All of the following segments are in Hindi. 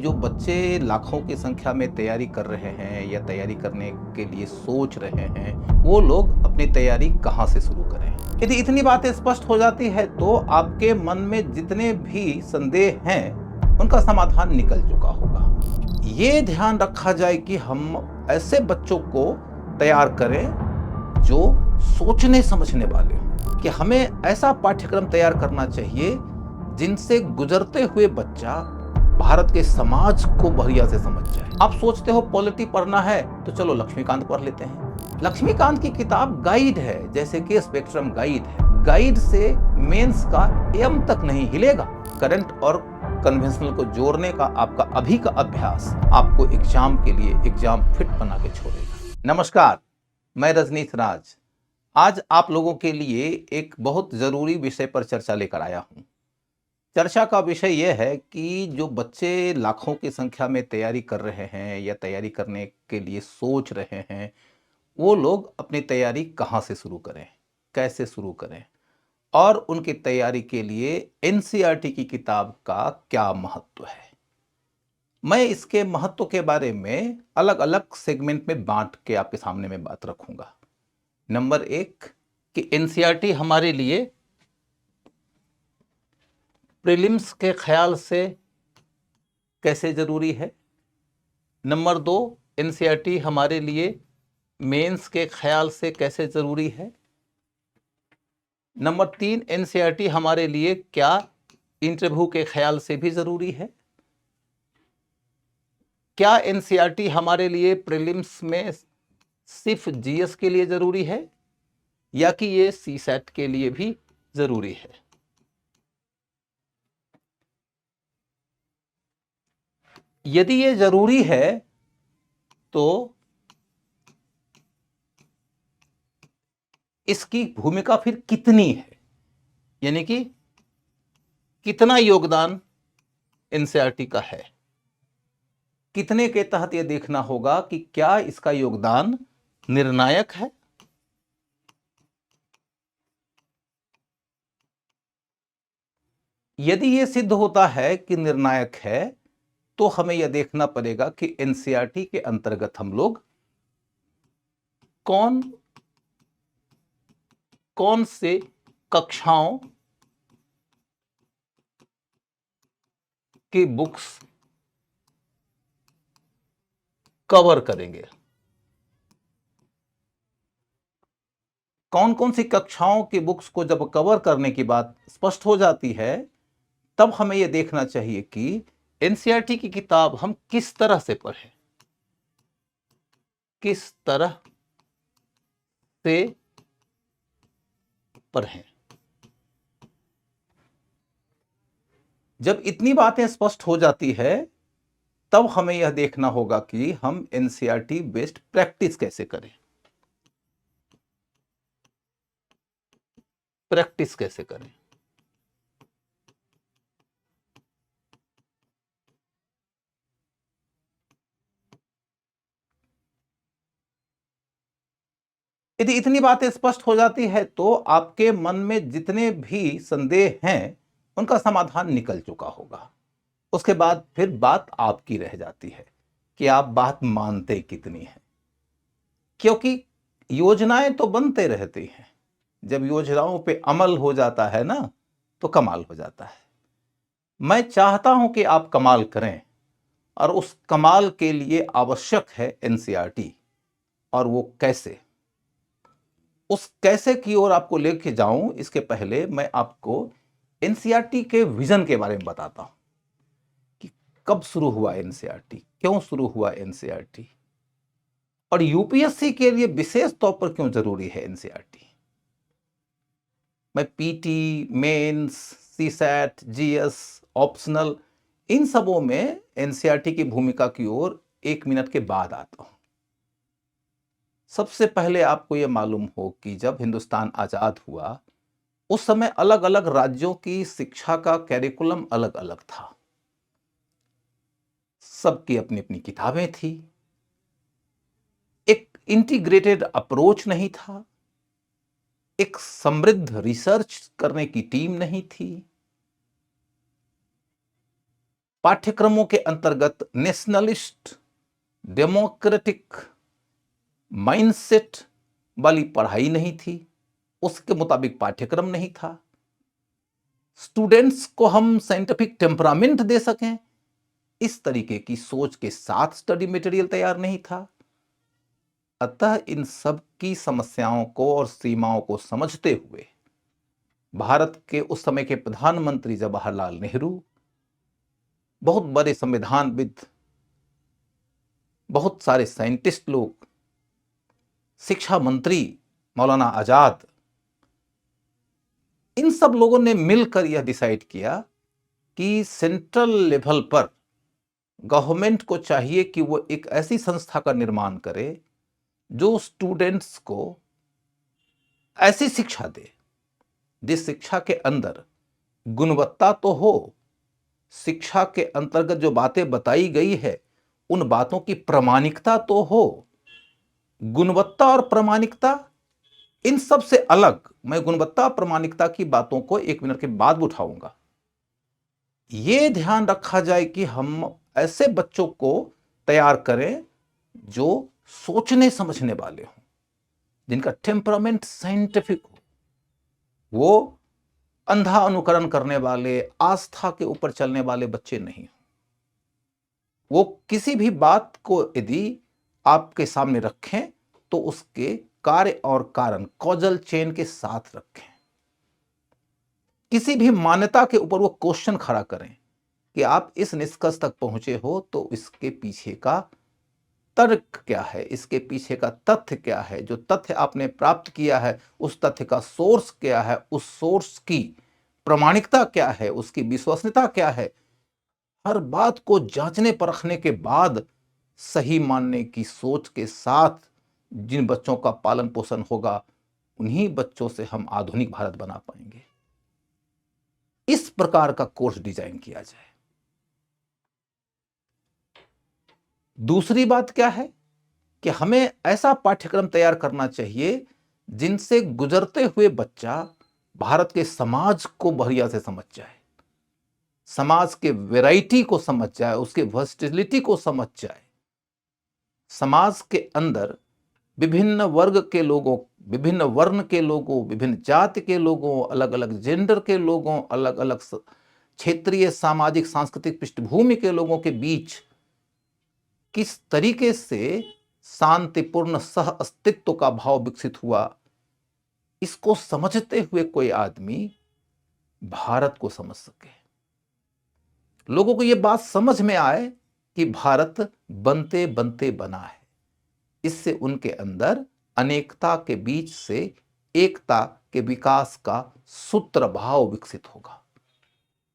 जो बच्चे लाखों की संख्या में तैयारी कर रहे हैं या तैयारी करने के लिए सोच रहे हैं, वो लोग अपनी तैयारी कहाँ से शुरू करें? यदि इतनी बातें स्पष्ट हो जाती है तो आपके मन में जितने भी संदेह हैं, उनका समाधान निकल चुका होगा। ये ध्यान रखा जाए कि हम ऐसे बच्चों को तैयार करें जो सोचने समझने वाले हों, कि हमें ऐसा पाठ्यक्रम तैयार करना चाहिए जिनसे गुजरते हुए बच्चा भारत के समाज को बढ़िया से समझ जाए। आप सोचते हो पॉलिटी पढ़ना है तो चलो लक्ष्मीकांत पढ़ लेते हैं। लक्ष्मीकांत की किताब गाइड है, जैसे कि स्पेक्ट्रम गाइड है। गाइड से मेंस का एम तक नहीं हिलेगा। करंट और कन्वेंशनल को जोड़ने का आपका अभी का अभ्यास आपको एग्जाम के लिए एग्जाम फिट बना के छोड़ेगा। नमस्कार, मैं रजनीश राज आज आप लोगों के लिए एक बहुत जरूरी विषय पर चर्चा लेकर आया हूं। चर्चा का विषय यह है कि जो बच्चे लाखों की संख्या में तैयारी कर रहे हैं या तैयारी करने के लिए सोच रहे हैं, वो लोग अपनी तैयारी कहाँ से शुरू करें, कैसे शुरू करें और उनकी तैयारी के लिए एनसीईआरटी की किताब का क्या महत्व है। मैं इसके महत्व के बारे में अलग अलग सेगमेंट में बांट के आपके सामने में बात रखूंगा। नंबर एक, कि एनसीईआरटी हमारे लिए प्रीलिम्स के ख्याल से कैसे जरूरी है। नंबर दो, एनसीईआरटी हमारे लिए मेंस के ख्याल से कैसे जरूरी है। नंबर तीन, एनसीईआरटी हमारे लिए क्या इंटरव्यू के ख्याल से भी जरूरी है। क्या एनसीईआरटी हमारे लिए प्रीलिम्स में सिर्फ जीएस के लिए जरूरी है या कि ये सीसैट के लिए भी जरूरी है। यदि ये जरूरी है तो इसकी भूमिका फिर कितनी है, यानी कि कितना योगदान एनसीईआरटी का है। कितने के तहत यह देखना होगा कि क्या इसका योगदान निर्णायक है। यदि यह सिद्ध होता है कि निर्णायक है तो हमें यह देखना पड़ेगा कि एनसीईआरटी के अंतर्गत हम लोग कौन कौन से कक्षाओं की बुक्स कवर करेंगे। कौन कौन सी कक्षाओं की बुक्स को जब कवर करने की बात स्पष्ट हो जाती है, तब हमें यह देखना चाहिए कि एनसीईआरटी की किताब हम किस तरह से पढ़ें, किस तरह से पढ़ें। जब इतनी बातें स्पष्ट हो जाती है तब हमें यह देखना होगा कि हम एनसीईआरटी बेस्ड प्रैक्टिस कैसे करें। प्रैक्टिस कैसे करें। यदि इतनी बातें स्पष्ट हो जाती है तो आपके मन में जितने भी संदेह हैं, उनका समाधान निकल चुका होगा। उसके बाद फिर बात आपकी रह जाती है कि आप बात मानते कितनी है, क्योंकि योजनाएं तो बनते रहती हैं। जब योजनाओं पे अमल हो जाता है ना, तो कमाल हो जाता है। मैं चाहता हूं कि आप कमाल करें और उस कमाल के लिए आवश्यक है एनसीईआरटी। और वो कैसे, उस कैसे की ओर आपको लेके जाऊं, इसके पहले मैं आपको एनसीईआरटी के विजन के बारे में बताता हूं कि कब शुरू हुआ एनसीईआरटी, क्यों शुरू हुआ एनसीईआरटी और यूपीएससी के लिए विशेष तौर पर क्यों जरूरी है एनसीईआरटी। मैं PT, mains, CSAT, GS, optional, इन सबों में एनसीईआरटी की भूमिका की ओर 1 मिनट के बाद आता हूं। सबसे पहले आपको यह मालूम हो कि जब हिंदुस्तान आजाद हुआ, उस समय अलग अलग राज्यों की शिक्षा का कैरिकुलम अलग अलग था। सबकी अपनी अपनी किताबें थी, एक इंटीग्रेटेड अप्रोच नहीं था, एक समृद्ध रिसर्च करने की टीम नहीं थी। पाठ्यक्रमों के अंतर्गत नेशनलिस्ट, डेमोक्रेटिक माइंडसेट वाली पढ़ाई नहीं थी, उसके मुताबिक पाठ्यक्रम नहीं था। स्टूडेंट्स को हम साइंटिफिक टेम्परामेंट दे सकें, इस तरीके की सोच के साथ स्टडी मटेरियल तैयार नहीं था। अतः इन सब की समस्याओं को और सीमाओं को समझते हुए भारत के उस समय के प्रधानमंत्री जवाहरलाल नेहरू, बहुत बड़े संविधानविद, बहुत सारे साइंटिस्ट लोग, शिक्षा मंत्री मौलाना आजाद, इन सब लोगों ने मिलकर यह डिसाइड किया कि सेंट्रल लेवल पर गवर्नमेंट को चाहिए कि वो एक ऐसी संस्था का निर्माण करे जो स्टूडेंट्स को ऐसी शिक्षा दे जिस शिक्षा के अंदर गुणवत्ता तो हो, शिक्षा के अंतर्गत जो बातें बताई गई है उन बातों की प्रामाणिकता तो हो। गुणवत्ता और प्रामाणिकता, इन सब से अलग मैं गुणवत्ता प्रामाणिकता की बातों को 1 मिनट के बाद उठाऊंगा। यह ध्यान रखा जाए कि हम ऐसे बच्चों को तैयार करें जो सोचने समझने वाले हों, जिनका टेम्परामेंट साइंटिफिक हो, वो अंधा अनुकरण करने वाले, आस्था के ऊपर चलने वाले बच्चे नहीं हों। वो किसी भी बात को यदि आपके सामने रखें तो उसके कार्य और कारण कॉजल चेन के साथ रखें। किसी भी मान्यता के ऊपर वो क्वेश्चन खड़ा करें कि आप इस निष्कर्ष तक पहुंचे हो तो इसके पीछे का तर्क क्या है, इसके पीछे का तथ्य क्या है, जो तथ्य आपने प्राप्त किया है उस तथ्य का सोर्स क्या है, उस सोर्स की प्रामाणिकता क्या है, उसकी विश्वसनीयता क्या है। हर बात को जांचने परखने के बाद सही मानने की सोच के साथ जिन बच्चों का पालन पोषण होगा, उन्हीं बच्चों से हम आधुनिक भारत बना पाएंगे। इस प्रकार का कोर्स डिजाइन किया जाए। दूसरी बात क्या है कि हमें ऐसा पाठ्यक्रम तैयार करना चाहिए जिनसे गुजरते हुए बच्चा भारत के समाज को बढ़िया से समझ जाए, समाज के वैरायटी को समझ जाए, उसके वर्सेटिलिटी को समझ जाए, समाज के अंदर विभिन्न वर्ग के लोगों, विभिन्न वर्ण के लोगों, विभिन्न जाति के लोगों, अलग अलग जेंडर के लोगों, अलग अलग क्षेत्रीय सामाजिक सांस्कृतिक पृष्ठभूमि के लोगों के बीच किस तरीके से शांतिपूर्ण सह अस्तित्व का भाव विकसित हुआ, इसको समझते हुए कोई आदमी भारत को समझ सके, लोगों को यह बात समझ में आए कि भारत बनते बनते बना है। इससे उनके अंदर अनेकता के बीच से एकता के विकास का सूत्र भाव विकसित होगा।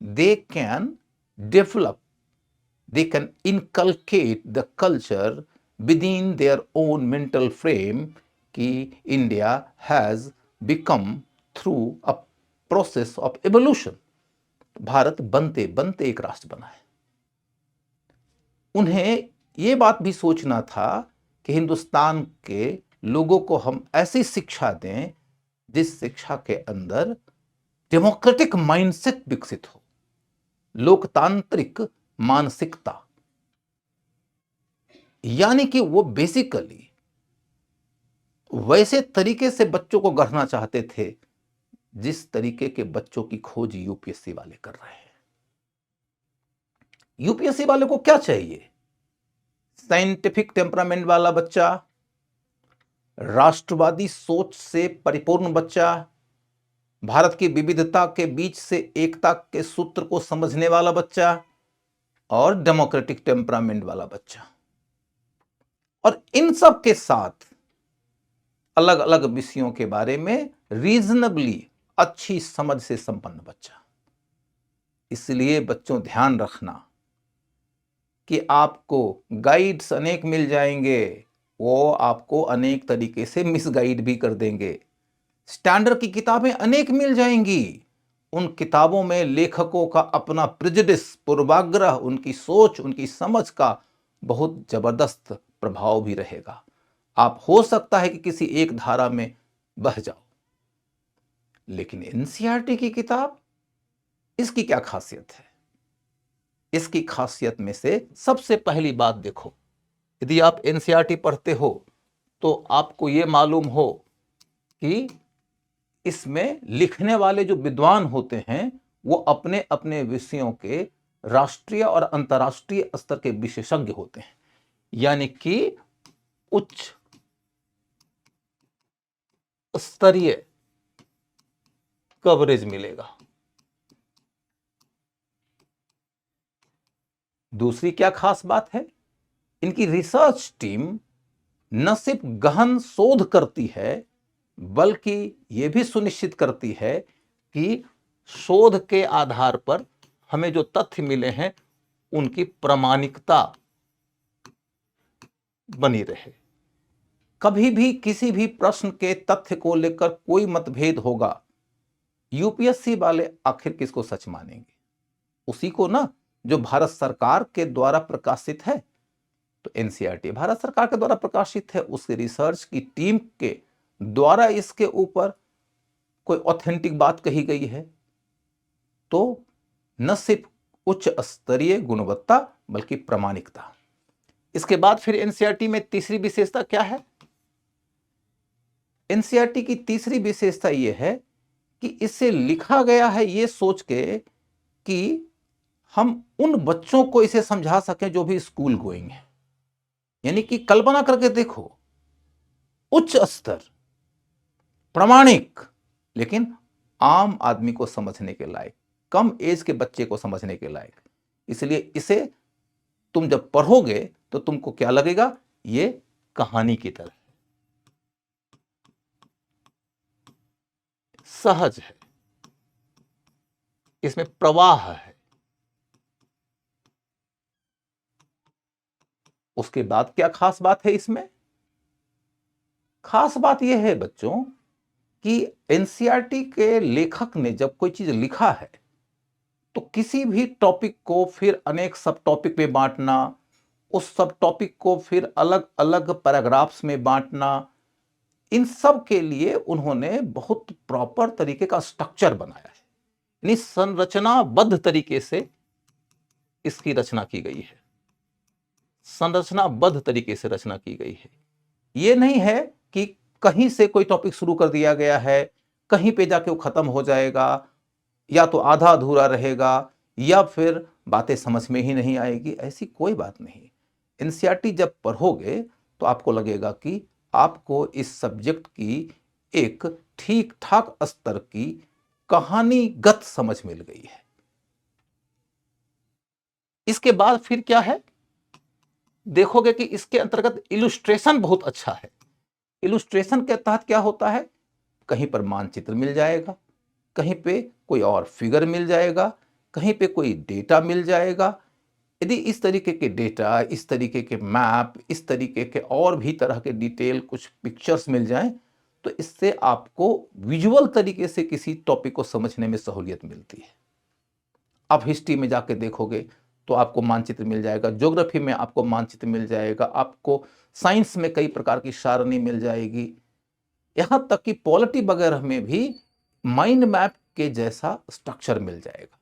They can develop, they can inculcate the culture within their own mental frame कि India has become through a process of evolution। Bharat बनते बनते एक राष्ट्र बना है। उन्हें यह बात भी सोचना था कि हिंदुस्तान के लोगों को हम ऐसी शिक्षा दें जिस शिक्षा के अंदर डेमोक्रेटिक माइंडसेट विकसित हो, लोकतांत्रिक मानसिकता, यानी कि वो बेसिकली वैसे तरीके से बच्चों को गढ़ना चाहते थे जिस तरीके के बच्चों की खोज यूपीएससी वाले कर रहे हैं। यूपीएससी वाले को क्या चाहिए? साइंटिफिक टेम्परामेंट वाला बच्चा, राष्ट्रवादी सोच से परिपूर्ण बच्चा, भारत की विविधता के बीच से एकता के सूत्र को समझने वाला बच्चा और डेमोक्रेटिक टेम्परामेंट वाला बच्चा, और इन सब के साथ अलग अलग विषयों के बारे में रीजनेबली अच्छी समझ से संपन्न बच्चा। इसलिए बच्चों ध्यान रखना कि आपको गाइड्स अनेक मिल जाएंगे, वो आपको अनेक तरीके से मिसगाइड भी कर देंगे। स्टैंडर्ड की किताबें अनेक मिल जाएंगी, उन किताबों में लेखकों का अपना प्रेजुडिस, पूर्वाग्रह, उनकी सोच, उनकी समझ का बहुत जबरदस्त प्रभाव भी रहेगा। आप हो सकता है कि किसी एक धारा में बह जाओ, लेकिन एनसीईआरटी की किताब, इसकी क्या खासियत है? इसकी खासियत में से सबसे पहली बात देखो, यदि आप एनसीईआरटी पढ़ते हो तो आपको यह मालूम हो कि इसमें लिखने वाले जो विद्वान होते हैं वो अपने अपने विषयों के राष्ट्रीय और अंतर्राष्ट्रीय स्तर के विशेषज्ञ होते हैं, यानी कि उच्च स्तरीय कवरेज मिलेगा। दूसरी क्या खास बात है, इनकी रिसर्च टीम न सिर्फ गहन शोध करती है बल्कि यह भी सुनिश्चित करती है कि शोध के आधार पर हमें जो तथ्य मिले हैं उनकी प्रामाणिकता बनी रहे। कभी भी किसी भी प्रश्न के तथ्य को लेकर कोई मतभेद होगा, यूपीएससी वाले आखिर किसको सच मानेंगे? उसी को ना जो भारत सरकार के द्वारा प्रकाशित है। तो एनसीईआरटी भारत सरकार के द्वारा प्रकाशित है, उसकी रिसर्च की टीम के द्वारा इसके ऊपर कोई ऑथेंटिक बात कही गई है, तो न सिर्फ उच्च स्तरीय गुणवत्ता बल्कि प्रामाणिकता। इसके बाद फिर एनसीईआरटी में तीसरी विशेषता क्या है? एनसीईआरटी की तीसरी विशेषता यह है कि इसे लिखा गया है ये सोच के कि हम उन बच्चों को इसे समझा सकें जो भी स्कूल गोइंग है। यानी कि कल्पना करके देखो, उच्च स्तर, प्रामाणिक, लेकिन आम आदमी को समझने के लायक, कम एज के बच्चे को समझने के लायक। इसलिए इसे तुम जब पढ़ोगे तो तुमको क्या लगेगा? ये कहानी की तरह सहज है, इसमें प्रवाह है। उसके बाद क्या खास बात है इसमें? खास बात यह है बच्चों कि एनसीईआरटी के लेखक ने जब कोई चीज लिखा है तो किसी भी टॉपिक को फिर अनेक सब टॉपिक में बांटना, उस सब टॉपिक को फिर अलग अलग पैराग्राफ्स में बांटना, इन सब के लिए उन्होंने बहुत प्रॉपर तरीके का स्ट्रक्चर बनाया है। यानी संरचनाबद्ध तरीके से इसकी रचना की गई है, संरचनाबद्ध तरीके से रचना की गई है। यह नहीं है कि कहीं से कोई टॉपिक शुरू कर दिया गया है, कहीं पे जाके वो खत्म हो जाएगा, या तो आधा अधूरा रहेगा, या फिर बातें समझ में ही नहीं आएगी। ऐसी कोई बात नहीं। एनसीईआरटी जब पढ़ोगे तो आपको लगेगा कि आपको इस सब्जेक्ट की एक ठीक ठाक स्तर की कहानीगत समझ मिल गई है। इसके बाद फिर क्या है, देखोगे कि इसके अंतर्गत इलुस्ट्रेशन बहुत अच्छा है। इलुस्ट्रेशन के तहत क्या होता है, कहीं पर मानचित्र मिल जाएगा, कहीं पे कोई और फिगर मिल जाएगा, कहीं पे कोई डेटा मिल जाएगा। यदि इस तरीके के डेटा, इस तरीके के मैप, इस तरीके के और भी तरह के डिटेल कुछ पिक्चर्स मिल जाएं तो इससे आपको विजुअल तरीके से किसी टॉपिक को समझने में सहूलियत मिलती है। आप हिस्ट्री में जाके देखोगे तो आपको मानचित्र मिल जाएगा, ज्योग्राफी में आपको मानचित्र मिल जाएगा, आपको साइंस में कई प्रकार की सारणी मिल जाएगी, यहां तक कि पॉलिटी वगैरह में भी माइंड मैप के जैसा स्ट्रक्चर मिल जाएगा।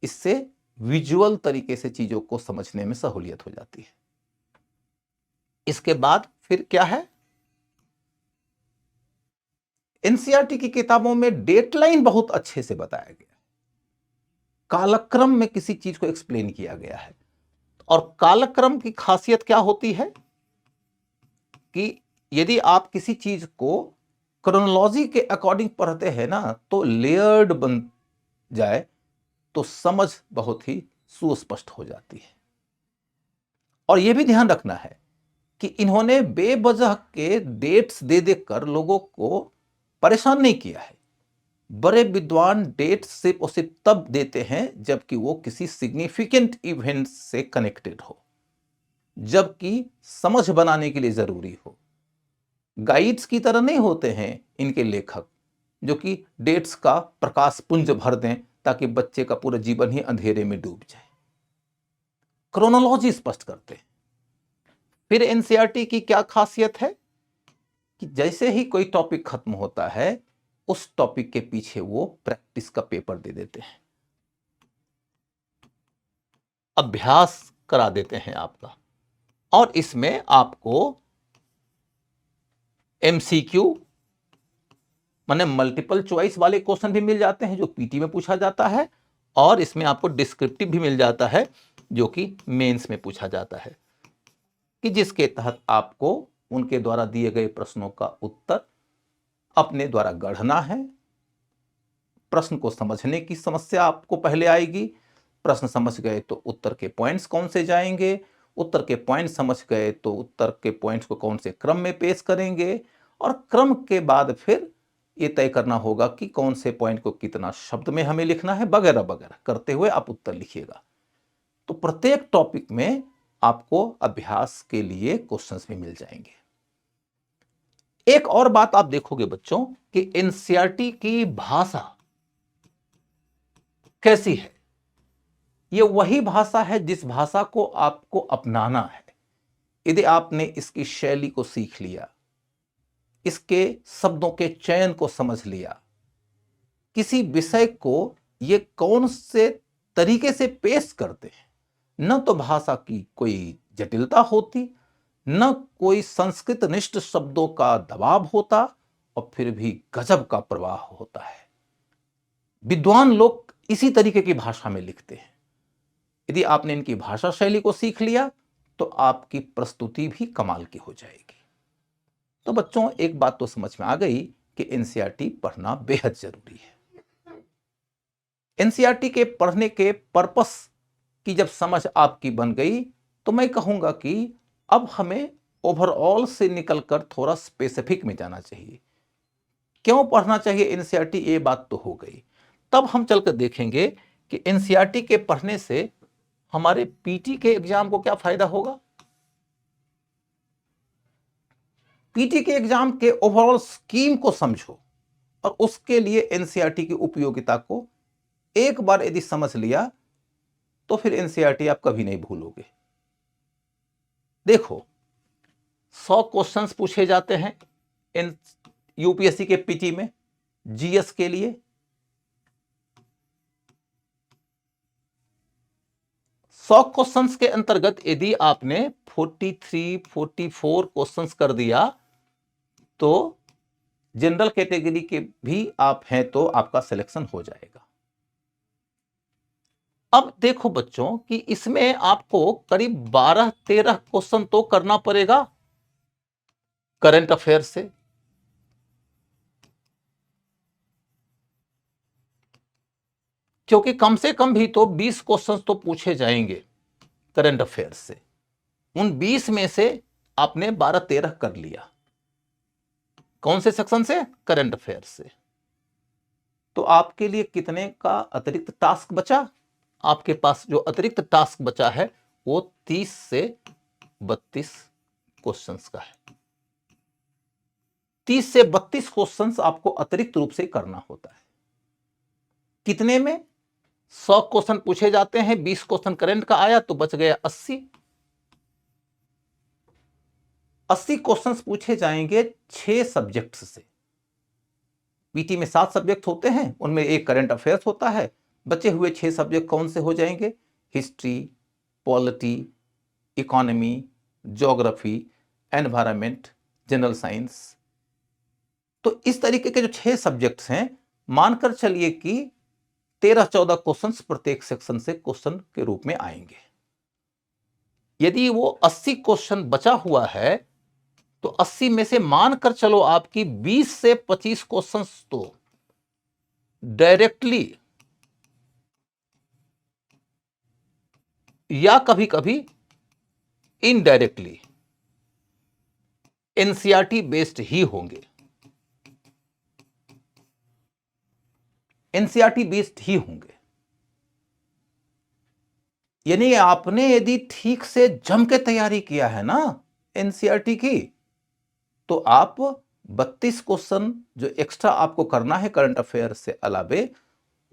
इससे विजुअल तरीके से चीजों को समझने में सहूलियत हो जाती है। इसके बाद फिर क्या है, एनसीईआरटी की किताबों में डेटलाइन बहुत अच्छे से बताया गया है, कालक्रम में किसी चीज को एक्सप्लेन किया गया है। और कालक्रम की खासियत क्या होती है कि यदि आप किसी चीज को क्रोनोलॉजी के अकॉर्डिंग पढ़ते हैं ना तो लेयर्ड बन जाए तो समझ बहुत ही सुस्पष्ट हो जाती है। और यह भी ध्यान रखना है कि इन्होंने बेवजह के डेट्स दे देकर लोगों को परेशान नहीं किया है। बड़े विद्वान डेट सिर्फ और सिर्फ तब देते हैं जबकि वो किसी सिग्निफिकेंट इवेंट से कनेक्टेड हो, जबकि समझ बनाने के लिए जरूरी हो। गाइड्स की तरह नहीं होते हैं इनके लेखक जो कि डेट्स का प्रकाश पुंज भर दें ताकि बच्चे का पूरा जीवन ही अंधेरे में डूब जाए। क्रोनोलॉजी स्पष्ट करते हैं। फिर एनसीईआरटी की क्या खासियत है कि जैसे ही कोई टॉपिक खत्म होता है उस टॉपिक के पीछे वो प्रैक्टिस का पेपर दे देते हैं। अभ्यास करा देते हैं आपका, और इसमें आपको एमसीक्यू माने मल्टीपल चॉइस वाले क्वेश्चन भी मिल जाते हैं जो पीटी में पूछा जाता है, और इसमें आपको डिस्क्रिप्टिव भी मिल जाता है जो कि मेंस में पूछा जाता है, कि जिसके तहत आपको उनके द्वारा दिए गए प्रश्नों का उत्तर अपने द्वारा गढ़ना है। प्रश्न को समझने की समस्या आपको पहले आएगी, प्रश्न समझ गए तो उत्तर के पॉइंट्स कौन से जाएंगे, उत्तर के पॉइंट समझ गए तो उत्तर के पॉइंट्स को कौन से क्रम में पेश करेंगे, और क्रम के बाद फिर ये तय करना होगा कि कौन से पॉइंट को कितना शब्द में हमें लिखना है, वगैरह वगैरह करते हुए आप उत्तर लिखिएगा। तो प्रत्येक टॉपिक में आपको अभ्यास के लिए क्वेश्चंस भी मिल जाएंगे। एक और बात आप देखोगे बच्चों कि एनसीईआरटी की भाषा कैसी है। यह वही भाषा है जिस भाषा को आपको अपनाना है। यदि आपने इसकी शैली को सीख लिया, इसके शब्दों के चयन को समझ लिया, किसी विषय को ये कौन से तरीके से पेश करते हैं, न तो भाषा की कोई जटिलता होती, न कोई संस्कृत निष्ठ शब्दों का दबाव होता, और फिर भी गजब का प्रवाह होता है। विद्वान लोग इसी तरीके की भाषा में लिखते हैं। यदि आपने इनकी भाषा शैली को सीख लिया तो आपकी प्रस्तुति भी कमाल की हो जाएगी। तो बच्चों, एक बात तो समझ में आ गई कि एनसीईआरटी पढ़ना बेहद जरूरी है। एनसीईआरटी के पढ़ने के पर्पस की जब समझ आपकी बन गई तो मैं कहूंगा कि अब हमें ओवरऑल से निकलकर थोड़ा स्पेसिफिक में जाना चाहिए। क्यों पढ़ना चाहिए एनसीईआरटी, ये बात तो हो गई। तब हम चलकर देखेंगे कि एनसीईआरटी के पढ़ने से हमारे पीटी के एग्जाम को क्या फायदा होगा। पीटी के एग्जाम के ओवरऑल स्कीम को समझो, और उसके लिए एनसीईआरटी की उपयोगिता को एक बार यदि समझ लिया तो फिर एनसीईआरटी आप कभी नहीं भूलोगे। देखो, 100 क्वेश्चंस पूछे जाते हैं इन यूपीएससी के पीटी में जीएस के लिए। 100 क्वेश्चंस के अंतर्गत यदि आपने 43-44 क्वेश्चंस कर दिया तो जनरल कैटेगरी के भी आप हैं तो आपका सिलेक्शन हो जाएगा। अब देखो बच्चों कि इसमें आपको करीब 12-13 क्वेश्चन तो करना पड़ेगा करंट अफेयर से, क्योंकि कम से कम भी तो 20 क्वेश्चंस तो पूछे जाएंगे करंट अफेयर से। उन 20 में से आपने 12-13 कर लिया। कौन से सेक्शन से? करंट अफेयर से। तो आपके लिए कितने का अतिरिक्त टास्क बचा? आपके पास जो अतिरिक्त टास्क बचा है वो 30 से 32 क्वेश्चंस का है। 30 से 32 क्वेश्चंस आपको अतिरिक्त रूप से करना होता है। कितने में? 100 क्वेश्चन पूछे जाते हैं, 20 क्वेश्चन करंट का आया तो बच गया 80। 80 क्वेश्चंस पूछे जाएंगे 6 सब्जेक्ट्स से। पीटी में 7 सब्जेक्ट होते हैं, उनमें एक करंट अफेयर्स होता है। बचे हुए 6 सब्जेक्ट कौन से हो जाएंगे? History, polity, economy, geography, environment, general science. तो इस तरीके के जो 6 सब्जेक्ट्स हैं, मानकर चलिए कि 13-14 क्वेश्चंस प्रत्येक सेक्शन से क्वेश्चन के रूप में आएंगे। यदि वो 80 क्वेश्चन बचा हुआ है तो 80 में से मानकर चलो आपकी 20 से 25 क्वेश्चंस तो डायरेक्टली या कभी कभी इनडायरेक्टली एनसीईआरटी बेस्ड ही होंगे। एनसीईआरटी बेस्ड ही होंगे। यानी आपने यदि ठीक से जम के तैयारी किया है ना एनसीईआरटी की, तो आप 32 क्वेश्चन जो एक्स्ट्रा आपको करना है करंट अफेयर से अलावे,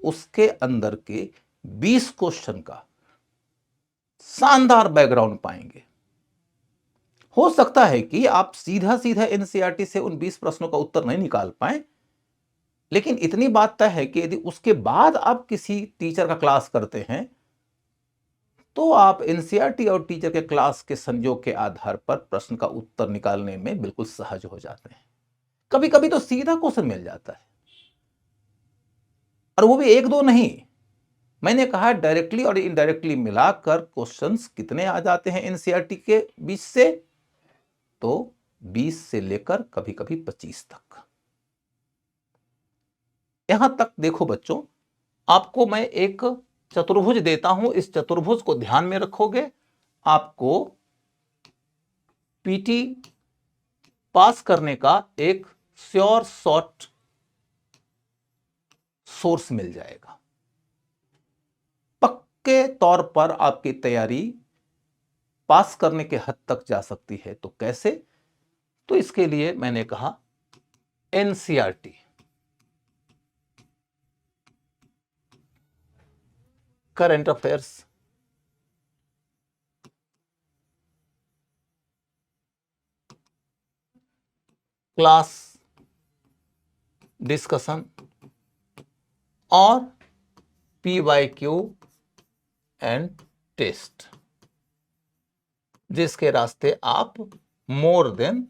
उसके अंदर के 20 क्वेश्चन का शानदार बैकग्राउंड पाएंगे। हो सकता है कि आप सीधा सीधा एनसीईआरटी से उन 20 प्रश्नों का उत्तर नहीं निकाल पाए, लेकिन इतनी बात तय है कि यदि उसके बाद आप किसी टीचर का क्लास करते हैं तो आप एनसीईआरटी और टीचर के क्लास के संयोग के आधार पर प्रश्न का उत्तर निकालने में बिल्कुल सहज हो जाते हैं। कभी कभी तो सीधा क्वेश्चन मिल जाता है, और वो भी एक दो नहीं। मैंने कहा डायरेक्टली और इनडायरेक्टली मिलाकर क्वेश्चंस कितने आ जाते हैं एनसीईआरटी के बीच से, तो 20 से लेकर कभी कभी 25 तक। यहां तक देखो बच्चों, आपको मैं एक चतुर्भुज देता हूं, इस चतुर्भुज को ध्यान में रखोगे, आपको पीटी पास करने का एक श्योर शॉट सोर्स मिल जाएगा। पक्के तौर पर आपकी तैयारी पास करने के हद तक जा सकती है। तो कैसे? तो इसके लिए मैंने कहा NCERT, current affairs, class discussion और पीवाईक्यू एंड टेस्ट, जिसके रास्ते आप मोर देन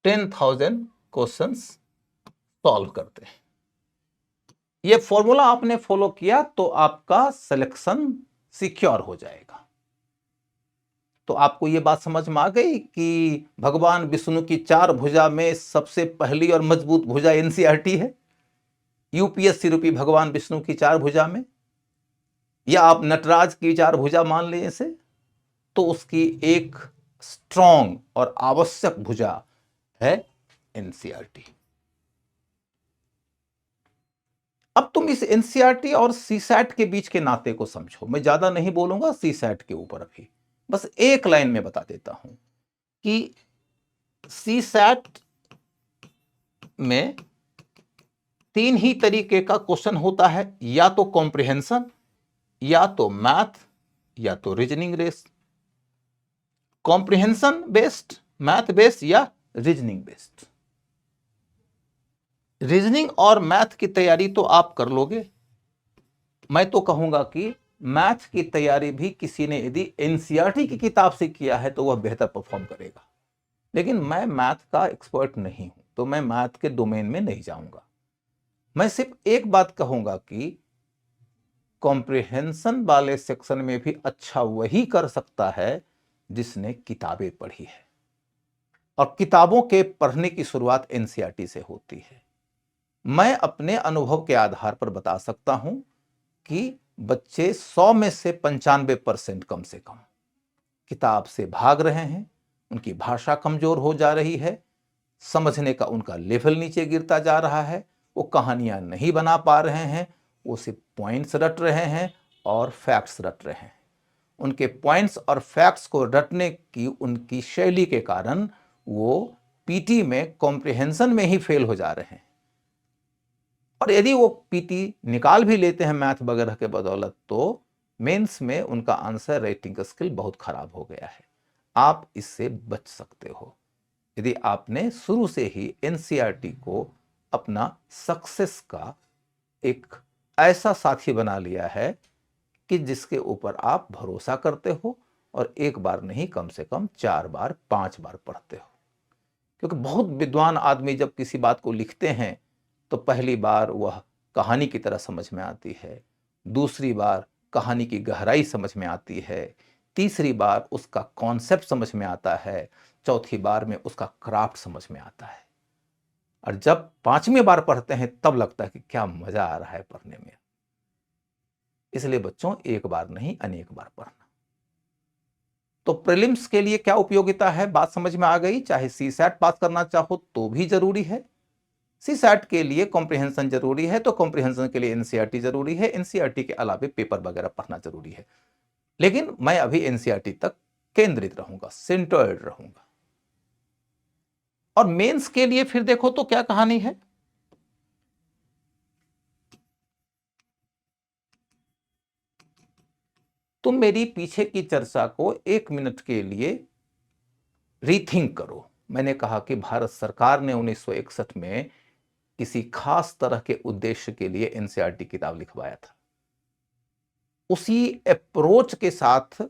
10,000 क्वेश्चंस सॉल्व करते हैं। ये फॉर्मूला आपने फॉलो किया तो आपका सिलेक्शन सिक्योर हो जाएगा। तो आपको ये बात समझ में आ गई कि भगवान विष्णु की 4 भुजा में सबसे पहली और मजबूत भुजा एनसीईआरटी है। यूपीएससी रूपी भगवान विष्णु की 4 भुजा में, या आप नटराज की 4 भुजा मान लें इसे, तो उसकी एक स्ट्रॉन्ग और आवश्यक भुजा है एनसीईआरटी। अब तुम इस एनसीईआरटी और सीसैट के बीच के नाते को समझो। मैं ज्यादा नहीं बोलूंगा सीसैट के ऊपर, अभी बस एक लाइन में बता देता हूं कि सीसैट में 3 ही तरीके का क्वेश्चन होता है, या तो कॉम्प्रिहेंशन, या तो मैथ, या तो रीजनिंग रेस। कॉम्प्रिहेंशन बेस्ड, मैथ बेस्ड या रीजनिंग बेस्ड। रीजनिंग और मैथ की तैयारी तो आप कर लोगे। मैं तो कहूंगा कि मैथ की तैयारी भी किसी ने यदि एनसीईआरटी की किताब से किया है तो वह बेहतर परफॉर्म करेगा। लेकिन मैं मैथ का एक्सपर्ट नहीं हूं, तो मैं मैथ के डोमेन में नहीं जाऊंगा। मैं सिर्फ एक बात कहूंगा कि कॉम्प्रिहेंशन वाले सेक्शन में भी अच्छा वही कर सकता है जिसने किताबें पढ़ी है, और किताबों के पढ़ने की शुरुआत एनसीईआरटी से होती है। मैं अपने अनुभव के आधार पर बता सकता हूं कि बच्चे 100 में से 95% कम से कम किताब से भाग रहे हैं, उनकी भाषा कमजोर हो जा रही है, समझने का उनका लेवल नीचे गिरता जा रहा है, वो कहानियां नहीं बना पा रहे हैं, वो सिर्फ पॉइंट्स रट रहे हैं और फैक्ट्स रट रहे हैं। उनके पॉइंट्स और फैक्ट्स को रटने की उनकी शैली के कारण वो पीटी में कॉम्प्रिहेंशन में ही फेल हो जा रहे हैं। और यदि वो पीटी निकाल भी लेते हैं मैथ वगैरह के बदौलत, तो मेंस में उनका आंसर राइटिंग स्किल बहुत खराब हो गया है। आप इससे बच सकते हो यदि आपने शुरू से ही एनसीईआरटी को अपना सक्सेस का एक ऐसा साथी बना लिया है कि जिसके ऊपर आप भरोसा करते हो, और एक बार नहीं कम से कम 4 बार 5 बार पढ़ते हो। क्योंकि बहुत विद्वान आदमी जब किसी बात को लिखते हैं तो पहली बार वह कहानी की तरह समझ में आती है, दूसरी बार कहानी की गहराई समझ में आती है, तीसरी बार उसका कॉन्सेप्ट समझ में आता है, चौथी बार में उसका क्राफ्ट समझ में आता है, और जब 5वीं बार पढ़ते हैं तब लगता है कि क्या मजा आ रहा है पढ़ने में। इसलिए बच्चों, एक बार नहीं अनेक बार पढ़ना। तो प्रीलिम्स के लिए क्या उपयोगिता है, बात समझ में आ गई। चाहे सीसैट पास करना चाहो तो भी जरूरी है, सीसैट के लिए कॉम्प्रिहेंशन जरूरी है, तो कॉम्प्रिहेंशन के लिए एनसीईआरटी जरूरी है, एनसीईआरटी के अलावे पेपर वगैरह पढ़ना जरूरी है। लेकिन मैं अभी एनसीईआरटी तक केंद्रित रहूंगा, सेंटर्ड रहूंगा। और मेंस के लिए फिर देखो तो क्या कहानी है। तुम मेरी पीछे की चर्चा को 1 मिनट के लिए रीथिंक करो। मैंने कहा कि भारत सरकार ने 1961 में किसी खास तरह के उद्देश्य के लिए एनसीईआरटी किताब लिखवाया था। उसी अप्रोच के साथ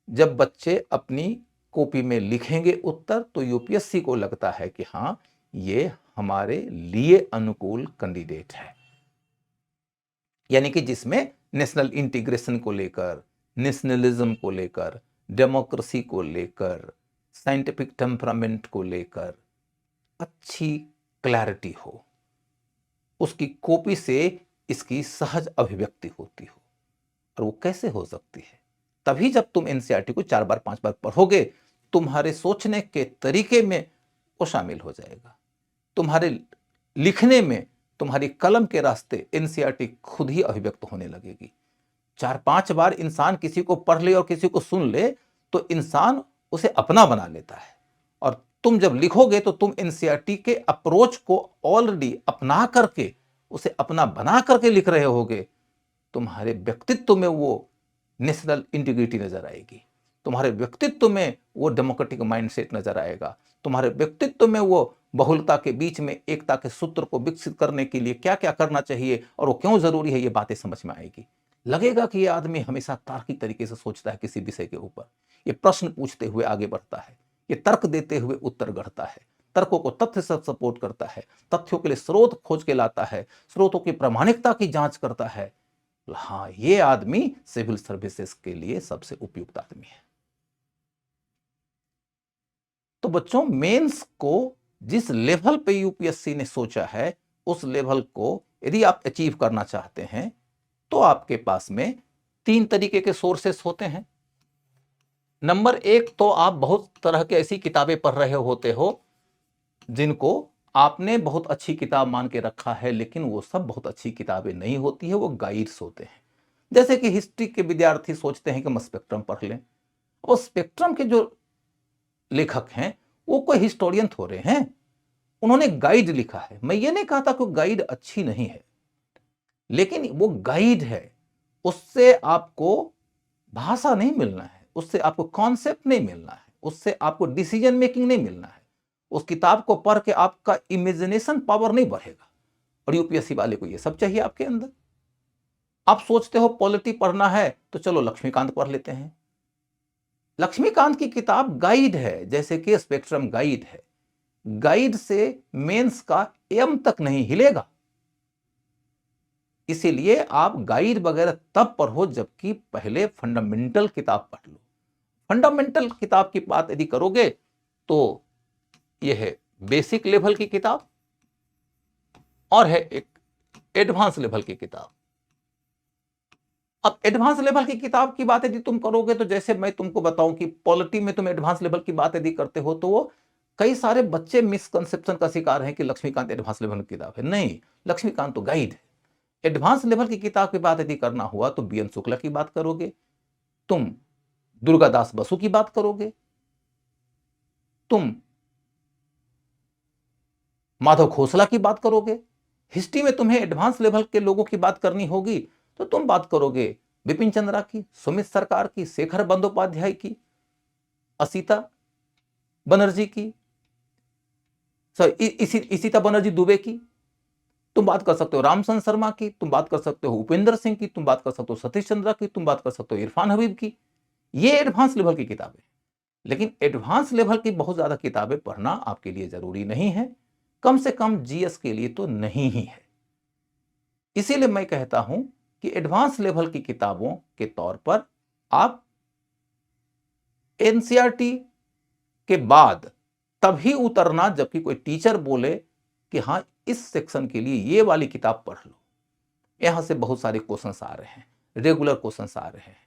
जब बच्चे अपनी कॉपी में लिखेंगे उत्तर, तो यूपीएससी को लगता है कि हां, ये हमारे लिए अनुकूल कैंडिडेट है। यानी कि जिसमें नेशनल इंटीग्रेशन को लेकर, नेशनलिज्म को लेकर, डेमोक्रेसी को लेकर, साइंटिफिक टेम्परामेंट को लेकर अच्छी क्लैरिटी हो, उसकी कॉपी से इसकी सहज अभिव्यक्ति होती हो। और वो कैसे हो सकती है? तभी जब तुम एनसीईआरटी को 4 बार 5 बार पढ़ोगे, तुम्हारे सोचने के तरीके में वो शामिल हो जाएगा। तुम्हारे लिखने में, तुम्हारी कलम के रास्ते एनसीईआरटी खुद ही अभिव्यक्त होने लगेगी। 4-5 बार इंसान किसी को पढ़ ले और किसी को सुन ले तो इंसान उसे अपना बना लेता है। और तुम जब लिखोगे तो तुम एनसीईआरटी के अप्रोच को ऑलरेडी अपना करके, उसे अपना बना करके लिख रहे होगे। तुम्हारे व्यक्तित्व में वो नेशनल इंटीग्रिटी नजर आएगी, तुम्हारे व्यक्तित्व में वो डेमोक्रेटिक माइंडसेट नजर आएगा, तुम्हारे व्यक्तित्व में वो बहुलता के बीच में एकता के सूत्र को विकसित करने के लिए क्या क्या करना चाहिए और वो क्यों जरूरी है, ये बातें समझ में आएगी। लगेगा कि ये आदमी हमेशा तार्किक तरीके से सोचता है किसी विषय के ऊपर, ये प्रश्न पूछते हुए आगे बढ़ता है, ये तर्क देते हुए उत्तर गढ़ता है, तर्कों को तथ्य से सपोर्ट करता है, तथ्यों के लिए स्रोत खोज के लाता है, स्रोतों की प्रामाणिकता की जांच करता है। हाँ, ये आदमी सिविल सर्विसेज के लिए सबसे उपयुक्त आदमी है। तो बच्चों, मेंस को जिस लेवल पे यूपीएससी ने सोचा है, उस लेवल को यदि आप अचीव करना चाहते हैं तो आपके पास में 3 तरीके के सोर्सेस होते हैं। नंबर 1, तो आप बहुत तरह के ऐसी किताबें पढ़ रहे होते हो जिनको आपने बहुत अच्छी किताब मान के रखा है, लेकिन वो सब बहुत अच्छी किताबें नहीं होती है, वो गाइड्स होते हैं। जैसे कि हिस्ट्री के विद्यार्थी सोचते हैं कि हम स्पेक्ट्रम पढ़ लें, और स्पेक्ट्रम के जो लेखक हैं वो कोई हिस्टोरियन थोड़े हैं, उन्होंने गाइड लिखा है। मैं ये नहीं कहता कि गाइड अच्छी नहीं है, लेकिन वो गाइड है, उससे आपको भाषा नहीं मिलना है, उससे आपको कॉन्सेप्ट नहीं मिलना है, उससे आपको डिसीजन मेकिंग नहीं मिलना है। उस किताब को पढ़ के आपका इमेजिनेशन पावर नहीं बढ़ेगा, और यूपीएससी वाले को ये सब चाहिए आपके अंदर। आप सोचते हो पॉलिटी पढ़ना है तो चलो लक्ष्मीकांत पढ़ लेते हैं। लक्ष्मीकांत की किताब गाइड है, जैसे कि स्पेक्ट्रम गाइड है। गाइड से मेंस का एम तक नहीं हिलेगा। इसीलिए आप गाइड वगैरह तब पढ़ो जबकि पहले फंडामेंटल किताब पढ़ लो। फंडामेंटल किताब की बात यदि करोगे तो यह है बेसिक लेवल की किताब और है एक एडवांस लेवल की किताब। अब एडवांस लेवल की किताब की बात यदि तुम करोगे तो जैसे मैं तुमको बताऊं कि पॉलिटी में तुम एडवांस लेवल की बात यदि करते हो तो वो कई सारे बच्चे मिसकंसेप्शन का शिकार हैं कि लक्ष्मीकांत एडवांस लेवल की किताब है। नहीं, लक्ष्मीकांत तो गाइड है। एडवांस लेवल की किताब की बात यदि करना हुआ तो बीएन शुक्ला की बात करोगे, तुम दुर्गादास बसु की बात करोगे, तुम माधव खोसला की बात करोगे। हिस्ट्री में तुम्हें एडवांस लेवल के लोगों की बात करनी होगी तो तुम बात करोगे बिपिन चंद्रा की, सुमित सरकार की, शेखर बंदोपाध्याय की, असीता बनर्जी की, इसिता बनर्जी दुबे की, तुम बात कर सकते हो रामचंद्र शर्मा की, तुम बात कर सकते हो उपेंद्र सिंह की, तुम बात कर सकते हो सतीश चंद्रा की, तुम बात कर सकते हो इरफान हबीब की। ये एडवांस लेवल की किताबें। लेकिन एडवांस लेवल की बहुत ज्यादा किताबें पढ़ना आपके लिए जरूरी नहीं है, कम से कम जीएस के लिए तो नहीं ही है। इसीलिए मैं कहता हूं कि एडवांस लेवल की किताबों के तौर पर आप एनसीईआरटी के बाद तभी उतरना जबकि कोई टीचर बोले कि हां, इस सेक्शन के लिए ये वाली किताब पढ़ लो। यहां से बहुत सारे क्वेश्चंस आ रहे हैं, रेगुलर क्वेश्चंस आ रहे हैं।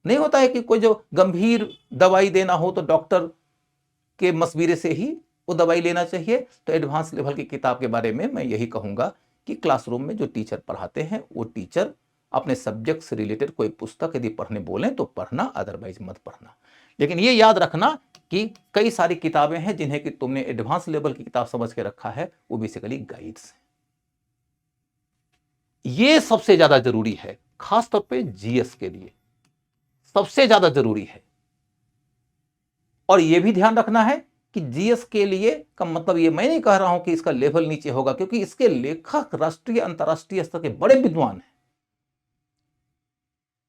नहीं होता है कि कोई जो गंभीर दवाई देना हो तो डॉक्टर के मशवरे से ही वो दवाई लेना चाहिए। तो एडवांस लेवल की किताब के बारे में मैं यही कहूंगा कि क्लासरूम में जो टीचर पढ़ाते हैं वो टीचर अपने सब्जेक्ट से रिलेटेड कोई पुस्तक यदि पढ़ने बोलें तो पढ़ना, अदरवाइज मत पढ़ना। लेकिन ये याद रखना कि कई सारी किताबें हैं जिन्हें कि तुमने एडवांस लेवल की किताब समझ के रखा है, वो बेसिकली गाइड्स हैं। ये सबसे ज्यादा जरूरी है, खासतौर पे जीएस के लिए सबसे ज्यादा जरूरी है। और यह भी ध्यान रखना है कि जीएस के लिए का मतलब ये मैं नहीं कह रहा हूं कि इसका लेवल नीचे होगा, क्योंकि इसके लेखक राष्ट्रीय अंतर्राष्ट्रीय स्तर के बड़े विद्वान हैं।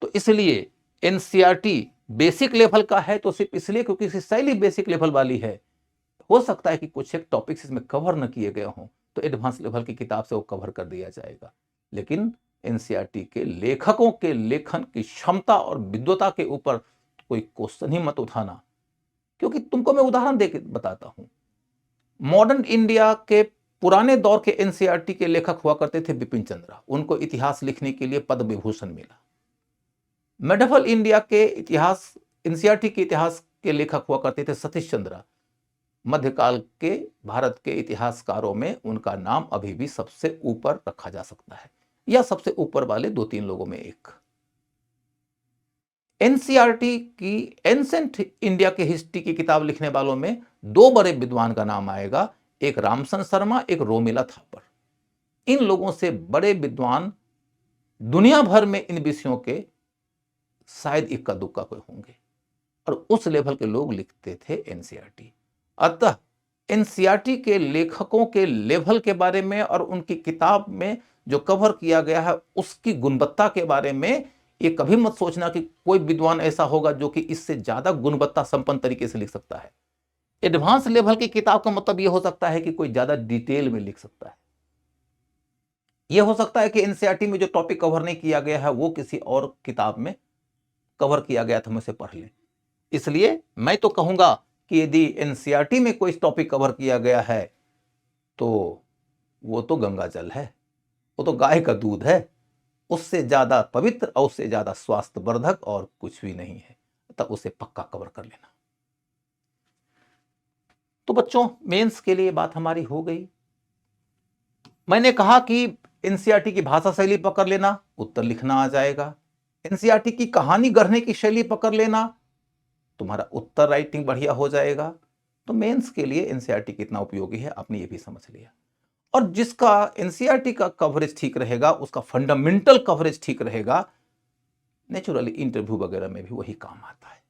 तो इसलिए एनसीईआरटी बेसिक लेवल का है तो सिर्फ इसलिए क्योंकि इसकी शैली बेसिक लेवल वाली है। हो सकता है कि कुछ एक टॉपिक्स इसमें कवर न किए गए हों तो एडवांस लेवल की किताब से वो कवर कर दिया जाएगा, लेकिन एनसीईआरटी के लेखकों के लेखन की क्षमता और विद्वता के ऊपर कोई क्वेश्चन ही मत उठाना। क्योंकि तुमको मैं उदाहरण देकर बताता हूं, मॉडर्न इंडिया के पुराने दौर के एनसीईआरटी के लेखक हुआ करते थे बिपिन चंद्र, उनको इतिहास लिखने के लिए पद्म विभूषण मिला। मेडिवल इंडिया के इतिहास एनसीईआरटी के इतिहास के लेखक हुआ करते थे सतीश चंद्र, मध्यकाल के भारत के इतिहासकारों में उनका नाम अभी भी सबसे ऊपर रखा जा सकता है, या सबसे ऊपर वाले 2-3 लोगों में एक। एनसीईआरटी की एंसेंट इंडिया के हिस्ट्री की किताब लिखने वालों में 2 बड़े विद्वान का नाम आएगा, एक रामसन शर्मा, एक रोमिला थापर। इन लोगों से बड़े विद्वान दुनिया भर में इन विषयों के शायद इक्का दुक्का कोई होंगे, और उस लेवल के लोग लिखते थे एनसीईआरटी। अतः एनसीईआरटी के लेखकों के लेवल के बारे में और उनकी किताब में जो कवर किया गया है उसकी गुणवत्ता के बारे में ये कभी मत सोचना कि कोई विद्वान ऐसा होगा जो कि इससे ज्यादा गुणवत्ता संपन्न तरीके से लिख सकता है। एडवांस लेवल की किताब का मतलब यह हो सकता है कि कोई ज्यादा डिटेल में लिख सकता है। यह हो सकता है कि एनसीईआरटी में जो टॉपिक कवर नहीं किया गया है वो किसी और किताब में कवर किया गया था, हम उसे पढ़ लें। इसलिए मैं तो कहूंगा कि यदि एनसीईआरटी में कोई टॉपिक कवर किया गया है तो वो तो गंगा जल है, वो तो गाय का दूध है, उससे ज्यादा पवित्र और उससे ज्यादा स्वास्थ्यवर्धक और कुछ भी नहीं है, तब उसे पक्का कवर कर लेना। तो बच्चों, मेंस के लिए बात हमारी हो गई। मैंने कहा कि एनसीईआरटी की भाषा शैली पकड़ लेना, उत्तर लिखना आ जाएगा। एनसीईआरटी की कहानी गढ़ने की शैली पकड़ लेना, तुम्हारा उत्तर राइटिंग बढ़िया हो जाएगा। तो मेंस के लिए एनसीईआरटी कितना उपयोगी है आपने ये भी समझ लिया। और जिसका एनसीईआरटी का कवरेज ठीक रहेगा, उसका फंडामेंटल कवरेज ठीक रहेगा, नेचुरली इंटरव्यू वगैरह में भी वही काम आता है।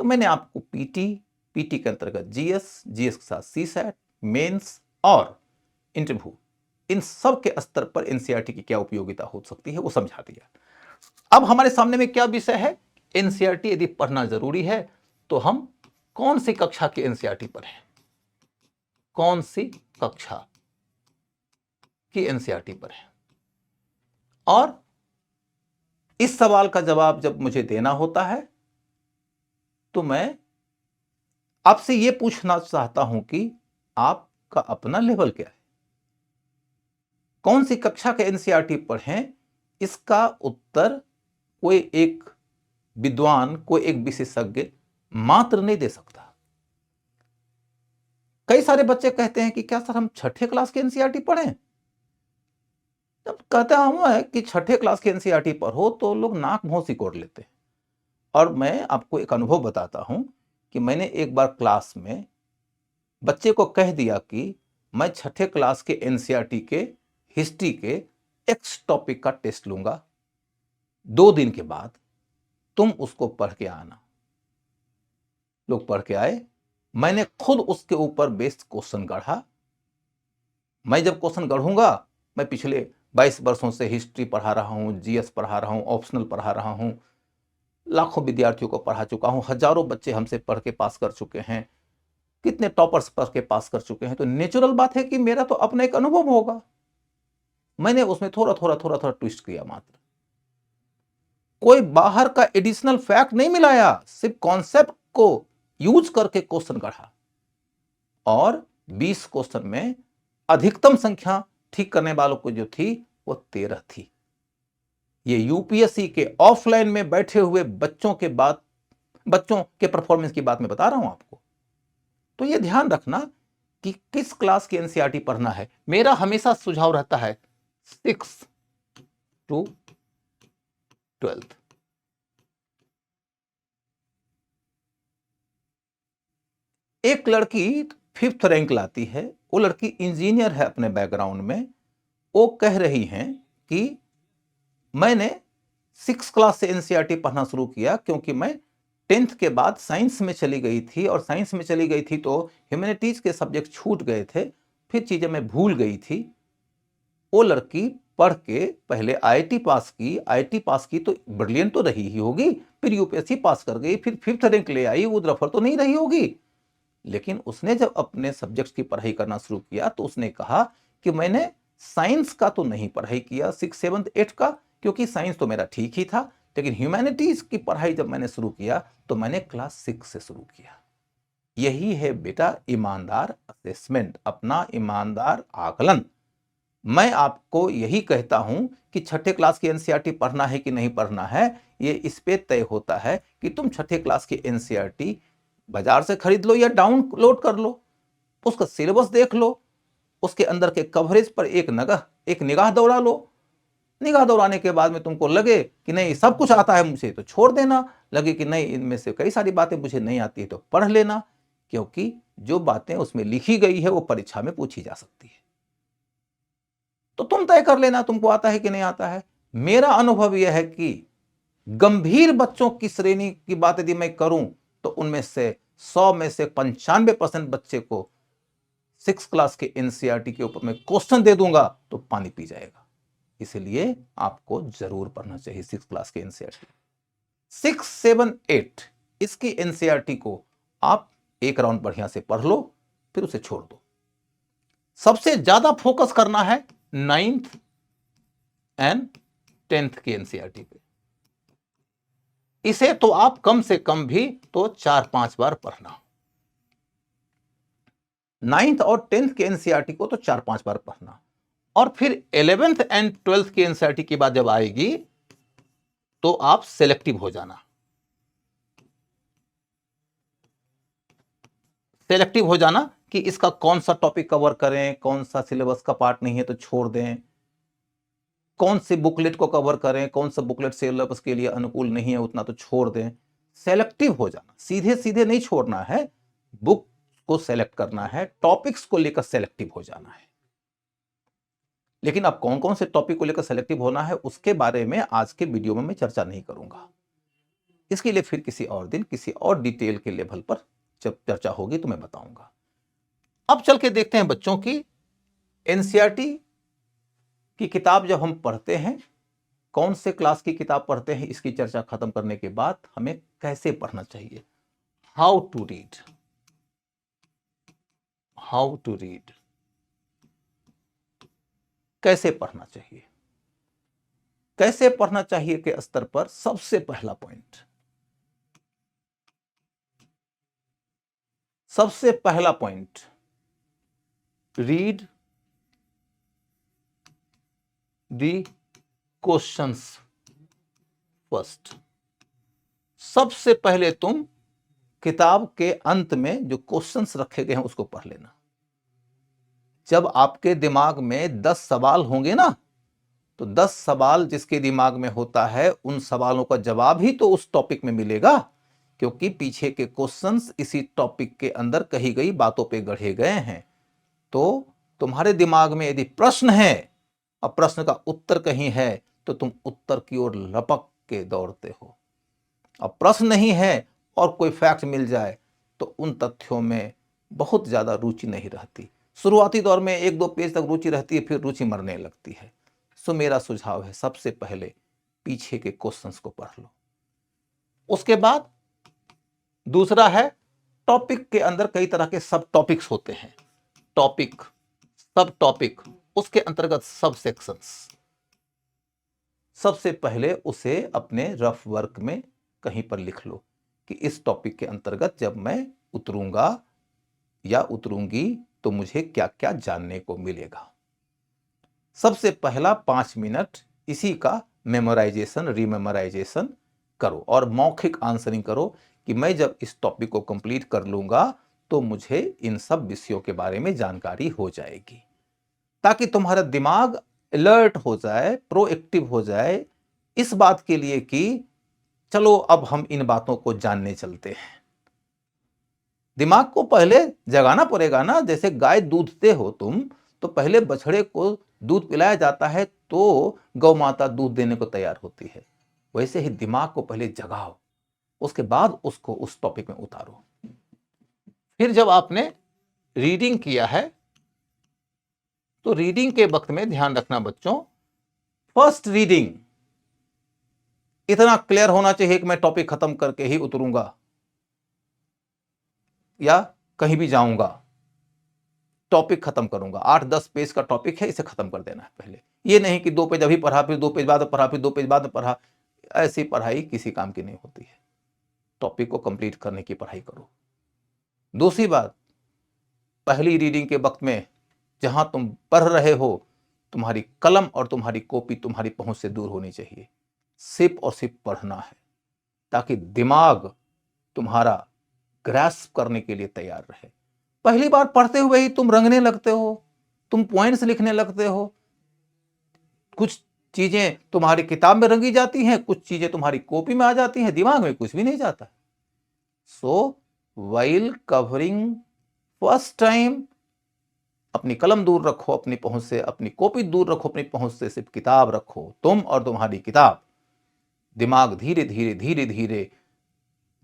तो मैंने आपको पीटी के अंतर्गत जीएस के साथ सीसैट, मेंस और इंटरव्यू, इन सब के स्तर पर एनसीईआरटी की क्या उपयोगिता हो सकती है वो समझा दिया। अब हमारे सामने में क्या विषय है, एनसीईआरटी यदि पढ़ना जरूरी है तो हम कौन सी कक्षा की एनसीईआरटी पढ़ें, कौन सी कक्षा की एनसीईआरटी पढ़ें। और इस सवाल का जवाब जब मुझे देना होता है तो मैं आपसे यह पूछना चाहता हूं कि आपका अपना लेवल क्या है, कौन सी कक्षा के एनसीईआरटी पढ़ें। इसका उत्तर कोई एक विद्वान, कोई एक विशेषज्ञ मात्र नहीं दे सकता। कई सारे बच्चे कहते हैं कि क्या सर हम 6ठे क्लास की एनसीईआरटी पढ़ें। जब कहता हूं कि 6ठे क्लास की एनसीईआरटी पढ़ो तो लोग नाक मुंह सिकोड़ लेते हैं। और मैं आपको एक अनुभव बताता हूं कि मैंने एक बार क्लास में बच्चे को कह दिया कि मैं 6ठे क्लास के एनसीईआरटी के हिस्ट्री के एक्स टॉपिक का टेस्ट लूंगा, 2 दिन के बाद तुम उसको पढ़ के आना। लोग पढ़ के आए, मैंने खुद उसके ऊपर बेस्ड क्वेश्चन गढ़ा। मैं जब क्वेश्चन गढ़ूंगा, मैं पिछले 22 वर्षों से हिस्ट्री पढ़ा रहा हूं, जीएस पढ़ा रहा हूं, ऑप्शनल पढ़ा रहा हूं, लाखों विद्यार्थियों को पढ़ा चुका हूं, हजारों बच्चे हमसे पढ़ के पास कर चुके हैं, कितने टॉपर्स पढ़ के पास कर चुके हैं। तो नेचुरल बात है कि मेरा तो अपना एक अनुभव होगा। मैंने उसमें थोड़ा थोड़ा ट्विस्ट किया, मात्र कोई बाहर का एडिशनल फैक्ट नहीं मिलाया, सिर्फ कॉन्सेप्ट को यूज करके क्वेश्चन गढ़ा। और 20 क्वेश्चन में अधिकतम संख्या ठीक करने वालों को जो थी वो 13 थी। ये यूपीएससी के ऑफलाइन में बैठे हुए बच्चों के परफॉर्मेंस की बात मैं बता रहा हूं आपको। तो ये ध्यान रखना कि किस क्लास की एनसीईआरटी पढ़ना है। मेरा हमेशा सुझाव रहता है 6 to 12। एक लड़की 5th रैंक लाती है, वो लड़की इंजीनियर है अपने बैकग्राउंड में। वो कह रही हैं कि मैंने 6 क्लास से एनसीईआरटी पढ़ना शुरू किया क्योंकि मैं 10th के बाद साइंस में चली गई थी, और साइंस में चली गई थी तो ह्यूमैनिटीज के सब्जेक्ट छूट गए थे, फिर चीजें मैं भूल गई थी। वो लड़की पढ़ के पहले आईआईटी पास की, आईआईटी पास की तो ब्रिलियंट तो रही ही होगी, फिर यूपीएससी पास कर गई, फिर 5th रैंक ले आई, वो रफर तो नहीं रही होगी। लेकिन उसने जब अपने सब्जेक्ट्स की पढ़ाई करना शुरू किया तो उसने कहा कि मैंने साइंस का तो नहीं पढ़ाई किया 6, 7, 8 का, क्योंकि साइंस तो मेरा ठीक ही था, लेकिन ह्यूमैनिटीज की पढ़ाई जब मैंने शुरू किया तो मैंने क्लास 6 से शुरू किया। यही है बेटा ईमानदार असेसमेंट, अपना ईमानदार आकलन। मैं आपको यही कहता हूं कि छठे क्लास की एनसीईआरटी पढ़ना है कि नहीं पढ़ना है, ये इस पे तय होता है कि तुम छठे क्लास की एनसीईआरटी बाजार से खरीद लो या डाउनलोड कर लो, उसका सिलेबस देख लो, उसके अंदर के कवरेज पर एक निगाह दौड़ा लो। निगाह दौड़ाने के बाद में तुमको लगे कि नहीं सब कुछ आता है मुझे तो छोड़ देना, लगे कि नहीं इनमें से कई सारी बातें मुझे नहीं आती है तो पढ़ लेना, क्योंकि जो बातें उसमें लिखी गई है वो परीक्षा में पूछी जा सकती है। तो तुम तय कर लेना तुमको आता है कि नहीं आता है। मेरा अनुभव यह है कि गंभीर बच्चों की श्रेणी की बात यदि मैं करूं तो उनमें से 100 में से 95% बच्चे को 6 क्लास के एनसीईआरटी के ऊपर मैं क्वेश्चन दे दूंगा तो पानी पी जाएगा। इसलिए आपको जरूर पढ़ना चाहिए 6 क्लास के एनसीईआरटी। 6, 7, 8 इसकी एनसीईआरटी को आप एक राउंड बढ़िया से पढ़ लो, फिर उसे छोड़ दो। सबसे ज्यादा फोकस करना है 9th एंड 10th की एनसीईआरटी पे। इसे तो आप कम से कम भी तो 4-5 बार पढ़ना। 9th और 10th के एनसीईआरटी को तो 4-5 बार पढ़ना, और फिर 11th एंड 12th की एनसीईआरटी की बात जब आएगी तो आप सेलेक्टिव हो जाना। सेलेक्टिव हो जाना कि इसका कौन सा टॉपिक कवर करें, कौन सा सिलेबस का पार्ट नहीं है तो छोड़ दें, कौन से बुकलेट को कवर करें, कौन सा बुकलेट सिलेबस के लिए अनुकूल नहीं है उतना तो छोड़ दें। सेलेक्टिव हो जाना, सीधे सीधे नहीं छोड़ना है, बुक को सेलेक्ट करना है, टॉपिक्स को लेकर सेलेक्टिव हो जाना है। लेकिन अब कौन कौन से टॉपिक को लेकर सेलेक्टिव होना है उसके बारे में आज के वीडियो में मैं चर्चा नहीं करूंगा। इसके लिए फिर किसी और दिन किसी और डिटेल के लेवल पर जब चर्चा होगी तो मैं बताऊंगा। अब चल के देखते हैं बच्चों की एनसीईआरटी की किताब जब हम पढ़ते हैं, कौन से क्लास की किताब पढ़ते हैं, इसकी चर्चा खत्म करने के बाद हमें कैसे पढ़ना चाहिए। How to read, how to read, कैसे पढ़ना चाहिए। कैसे पढ़ना चाहिए के स्तर पर सबसे पहला पॉइंट, सबसे पहला point, read the questions first. सबसे पहले तुम किताब के अंत में जो क्वेश्चंस रखे गए हैं उसको पढ़ लेना। जब आपके दिमाग में 10 सवाल होंगे ना, तो 10 सवाल जिसके दिमाग में होता है उन सवालों का जवाब ही तो उस टॉपिक में मिलेगा, क्योंकि पीछे के क्वेश्चंस इसी टॉपिक के अंदर कही गई बातों पे गढ़े गए हैं। तो तुम्हारे दिमाग में यदि प्रश्न है और प्रश्न का उत्तर कहीं है तो तुम उत्तर की ओर लपक के दौड़ते हो। अब प्रश्न नहीं है और कोई फैक्ट मिल जाए तो उन तथ्यों में बहुत ज्यादा रुचि नहीं रहती। शुरुआती दौर में 1-2 पेज तक रुचि रहती है, फिर रुचि मरने लगती है। सो मेरा सुझाव है सबसे पहले पीछे के क्वेश्चंस को पढ़ लो। उसके बाद दूसरा है, टॉपिक के अंदर कई तरह के सब टॉपिक्स होते हैं। टॉपिक, सब टॉपिक, उसके अंतर्गत सब सेक्शंस। सबसे पहले उसे अपने रफ वर्क में कहीं पर लिख लो कि इस टॉपिक के अंतर्गत जब मैं उतरूंगा या उतरूंगी तो मुझे क्या क्या जानने को मिलेगा। सबसे पहला 5 मिनट इसी का मेमोराइजेशन, रिमेमोराइजेशन करो और मौखिक आंसरिंग करो कि मैं जब इस टॉपिक को कंप्लीट कर लूंगा तो मुझे इन सब विषयों के बारे में जानकारी हो जाएगी, ताकि तुम्हारा दिमाग अलर्ट हो जाए, प्रोएक्टिव हो जाए इस बात के लिए कि चलो अब हम इन बातों को जानने चलते हैं। दिमाग को पहले जगाना पड़ेगा ना। जैसे गाय दूधते हो तुम, तो पहले बछड़े को दूध पिलाया जाता है तो गौ माता दूध देने को तैयार होती है। वैसे ही दिमाग को पहले जगाओ, उसके बाद उसको उस टॉपिक में उतारो। फिर जब आपने रीडिंग किया है तो रीडिंग के वक्त में ध्यान रखना बच्चों, फर्स्ट रीडिंग इतना क्लियर होना चाहिए कि मैं टॉपिक खत्म करके ही उतरूंगा या कहीं भी जाऊंगा, टॉपिक खत्म करूंगा। 8-10 पेज का टॉपिक है, इसे खत्म कर देना है पहले। ये नहीं कि 2 पेज अभी पढ़ा, फिर 2 पेज बाद में पढ़ा, फिर 2 पेज बाद में पढ़ा। ऐसी पढ़ाई किसी काम की नहीं होती है। टॉपिक को कंप्लीट करने की पढ़ाई करो। दूसरी बात, पहली रीडिंग के वक्त में जहां तुम पढ़ रहे हो, तुम्हारी कलम और तुम्हारी कॉपी तुम्हारी पहुंच से दूर होनी चाहिए। सिर्फ और सिर्फ पढ़ना है, ताकि दिमाग तुम्हारा ग्रैस्प करने के लिए तैयार रहे। पहली बार पढ़ते हुए ही तुम रंगने लगते हो, तुम पॉइंट्स लिखने लगते हो। कुछ चीजें तुम्हारी किताब में रंगी जाती हैं, कुछ चीजें तुम्हारी कॉपी में आ जाती हैं, दिमाग में कुछ भी नहीं जाता। So while covering first time, अपनी कलम दूर रखो अपनी पहुंच से, अपनी कॉपी दूर रखो अपनी पहुंच से, सिर्फ किताब रखो। तुम और तुम्हारी किताब, दिमाग धीरे धीरे धीरे धीरे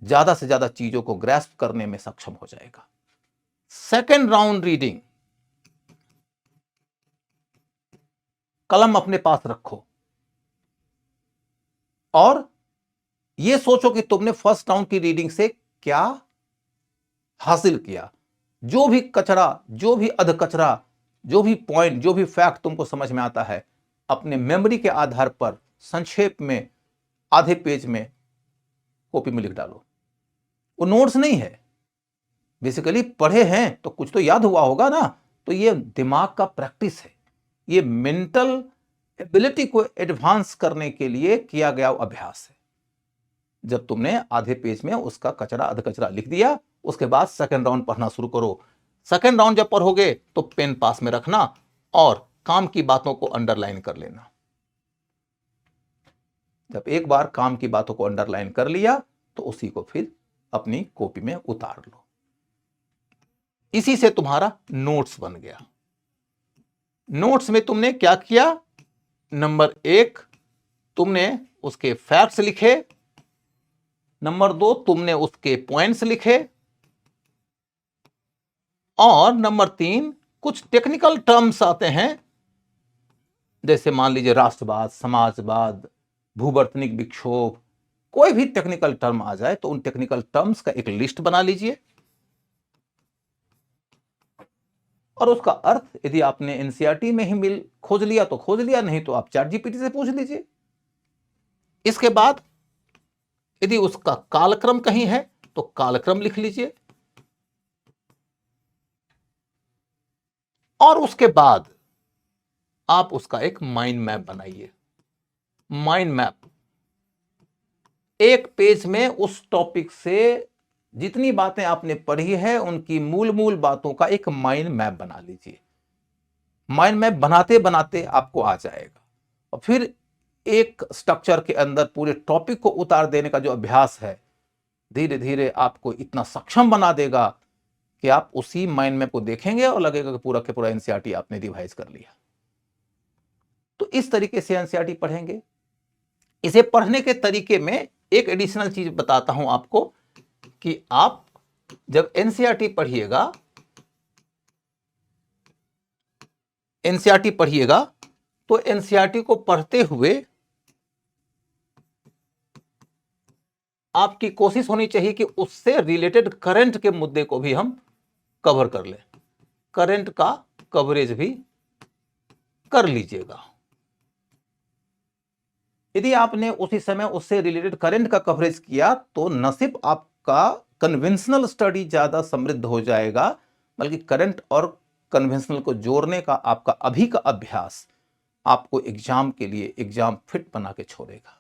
ज्यादा से ज्यादा चीजों को ग्रैस्प करने में सक्षम हो जाएगा। सेकेंड राउंड रीडिंग, कलम अपने पास रखो और यह सोचो कि तुमने फर्स्ट राउंड की रीडिंग से क्या हासिल किया। जो भी कचरा, जो भी अध कचरा, जो भी पॉइंट, जो भी फैक्ट तुमको समझ में आता है, अपने मेमोरी के आधार पर संक्षेप में आधे पेज में कॉपी में लिख डालो। वो नोट्स नहीं है, बेसिकली पढ़े हैं तो कुछ तो याद हुआ होगा ना। तो ये दिमाग का प्रैक्टिस है, ये मेंटल एबिलिटी को एडवांस करने के लिए किया गया अभ्यास है। जब तुमने आधे पेज में उसका कचरा अध कचरा लिख दिया, उसके बाद सेकंड राउंड पढ़ना शुरू करो। सेकंड राउंड जब पढ़ोगे तो पेन पास में रखना और काम की बातों को अंडरलाइन कर लेना। जब एक बार काम की बातों को अंडरलाइन कर लिया तो उसी को फिर अपनी कॉपी में उतार लो। इसी से तुम्हारा नोट्स बन गया। नोट्स में तुमने क्या किया? नंबर 1, तुमने उसके फैक्ट्स लिखे। नंबर 2, तुमने उसके पॉइंट्स लिखे। और नंबर 3, कुछ टेक्निकल टर्म्स आते हैं, जैसे मान लीजिए राष्ट्रवाद, समाजवाद, भूवर्तनिक विक्षोभ, कोई भी टेक्निकल टर्म आ जाए तो उन टेक्निकल टर्म्स का एक लिस्ट बना लीजिए। और उसका अर्थ यदि आपने एनसीईआरटी में ही खोज लिया तो खोज लिया, नहीं तो आप चैट जीपीटी से पूछ लीजिए। इसके बाद यदि उसका कालक्रम कहीं है तो कालक्रम लिख लीजिए। और उसके बाद आप उसका एक माइंड मैप बनाइए। माइंड मैप, एक पेज में उस टॉपिक से जितनी बातें आपने पढ़ी है उनकी मूल मूल बातों का एक माइंड मैप बना लीजिए। माइंड मैप बनाते बनाते आपको आ जाएगा। और फिर एक स्ट्रक्चर के अंदर पूरे टॉपिक को उतार देने का जो अभ्यास है, धीरे धीरे आपको इतना सक्षम बना देगा कि आप उसी माइंड मैप को देखेंगे और लगेगा कि पूरा के पूरा एनसीईआरटी आपने रिवाइज कर लिया। तो इस तरीके से एनसीईआरटी पढ़ेंगे। इसे पढ़ने के तरीके में एक एडिशनल चीज बताता हूं आपको कि आप जब एनसीईआरटी पढ़िएगा, तो एनसीईआरटी को पढ़ते हुए आपकी कोशिश होनी चाहिए कि उससे रिलेटेड करंट के मुद्दे को भी हम कवर कर लें। करंट का कवरेज भी कर लीजिएगा। यदि आपने उसी समय उससे रिलेटेड करंट का कवरेज किया तो न सिर्फ आपका कन्वेंशनल स्टडी ज्यादा समृद्ध हो जाएगा, बल्कि करंट और कन्वेंशनल को जोड़ने का आपका अभी का अभ्यास आपको एग्जाम के लिए एग्जाम फिट बना के छोड़ेगा।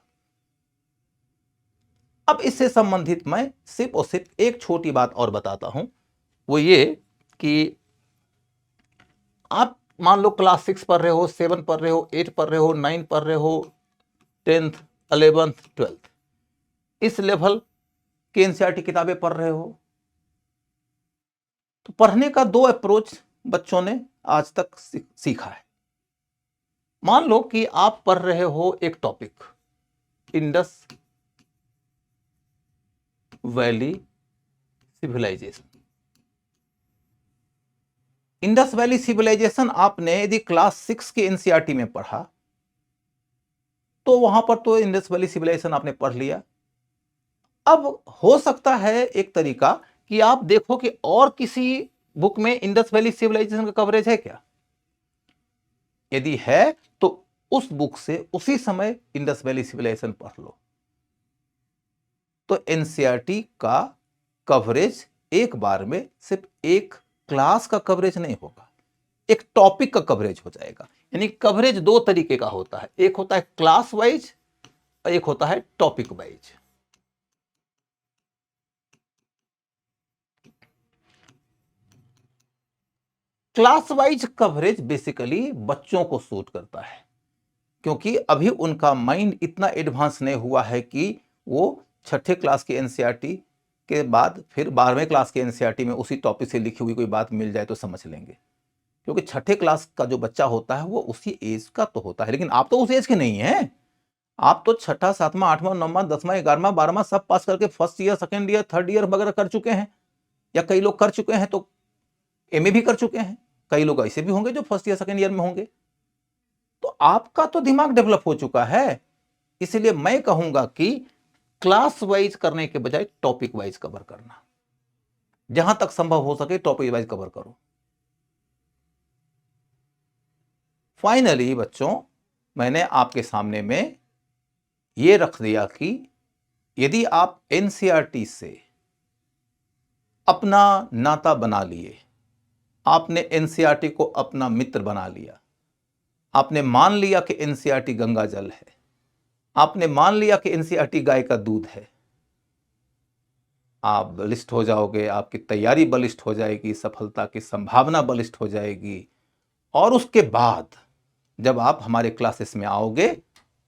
अब इससे संबंधित मैं सिर्फ और सिर्फ एक छोटी बात और बताता हूं, वो ये कि आप मान लो क्लास 6 पढ़ रहे हो, 7 पढ़ रहे हो, 8 पढ़ रहे हो, 9 पढ़ रहे हो, 10th, 11th, 12th, इस लेवल के एनसीईआरटी किताबें पढ़ रहे हो। तो पढ़ने का 2 अप्रोच बच्चों ने आज तक सीखा है। मान लो कि आप पढ़ रहे हो एक topic, Indus valley civilisation. Indus valley civilisation आपने यदि क्लास 6 के एनसीईआरटी में पढ़ा तो वहां पर तो इंडस वैली सिविलाइजेशन आपने पढ़ लिया। अब हो सकता है एक तरीका कि आप देखो कि और किसी बुक में इंडस वैली सिविलाइजेशन का कवरेज है क्या। यदि है तो उस बुक से उसी समय इंडस वैली सिविलाइजेशन पढ़ लो। तो एनसीईआरटी का कवरेज एक बार में सिर्फ एक क्लास का कवरेज नहीं होगा, एक टॉपिक का कवरेज हो जाएगा। यानी कवरेज दो तरीके का होता है, एक होता है क्लास वाइज और एक होता है topic wise. Class wise coverage basically बच्चों को सूट करता है, क्योंकि अभी उनका माइंड इतना एडवांस नहीं हुआ है कि वो छठे क्लास के एनसीईआरटी के बाद फिर 12वें क्लास के एनसीईआरटी में उसी टॉपिक से लिखी हुई कोई बात मिल जाए तो समझ लेंगे। क्योंकि छठे क्लास का जो बच्चा होता है वो उसी एज का तो होता है, लेकिन आप तो उस एज के नहीं हैं। आप तो छठा, सातवां, आठवां, नौवां, 10वां, 11वां, 12वां सब पास करके first year, second year, third year वगैरह कर चुके हैं, या कई लोग कर चुके हैं तो एमए भी कर चुके हैं। कई लोग ऐसे भी होंगे जो फर्स्ट ईयर, सेकेंड ईयर में होंगे। तो आपका तो दिमाग डेवलप हो चुका है। इसलिए मैं कहूंगा कि क्लास वाइज करने के बजाय टॉपिक वाइज कवर करना, जहां तक संभव हो सके टॉपिक वाइज कवर करो। फाइनली बच्चों, मैंने आपके सामने में यह रख दिया कि यदि आप एनसीईआरटी से अपना नाता बना लिए, आपने एनसीईआरटी को अपना मित्र बना लिया, आपने मान लिया कि एनसीईआरटी गंगा जल है, आपने मान लिया कि एनसीईआरटी गाय का दूध है, आप बलिष्ठ हो जाओगे, आपकी तैयारी बलिष्ठ हो जाएगी, सफलता की संभावना बलिष्ठ हो जाएगी। और उसके बाद जब आप हमारे क्लासेस में आओगे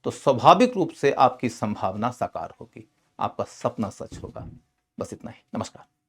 तो स्वाभाविक रूप से आपकी संभावना साकार होगी, आपका सपना सच होगा। बस इतना ही। नमस्कार।